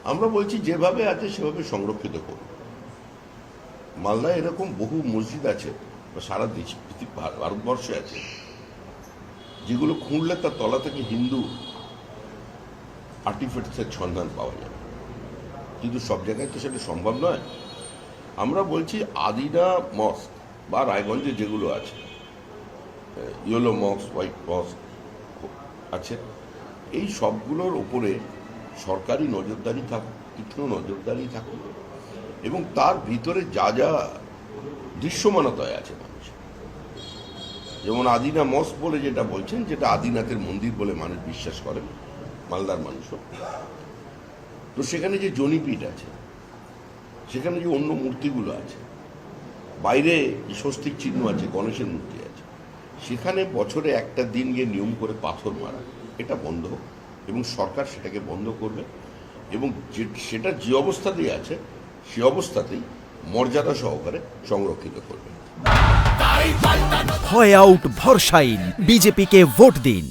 আমরা বলছি যেভাবে আছে সেভাবে সংরক্ষিত করুন। মালদায় এরকম বহু মসজিদ আছে বা সারা দেশ ভারতবর্ষে আছে যেগুলো খুঁড়লে তার তলা থেকে হিন্দু আর্টিফ্যাক্টসের সন্ধান পাওয়া যায়, কিন্তু সব জায়গায় তো সেটা সম্ভব নয়। আমরা বলছি আদিনা মস্ক বা রায়গঞ্জে যেগুলো আছে, ইয়েলো মস্ক, হোয়াইট মস্ক আছে, এই সবগুলোর ওপরে সরকারি নজরদারি থাকুক, তীক্ষ্ণ নজরদারি থাকুক, এবং তার ভিতরে যা যা দৃশ্যমানতায় আছে মানুষ, যেমন আদিনা মস্ক বলে যেটা বলছেন, যেটা আদিনাথের মন্দির বলে মানুষ বিশ্বাস করেন, মালদার মানুষও, তো সেখানে যে জনিপীঠ আছে, সেখানে যে অন্য মূর্তিগুলো আছে, বাইরে স্বস্তিক চিহ্ন আছে, গণেশের মূর্তি আছে, সেখানে বছরে একটা দিন গিয়ে নিয়ম করে পাথর মারা, এটা বন্ধ হোক, এবং সরকার সেটাকে বন্ধ করবে, এবং সেটা যে অবস্থাতেই আছে সে অবস্থাতেই মর্যাদা সহকারে সংরক্ষিত করবে। হয় আউট ভরসাইন, বিজেপিকে ভোট দিন।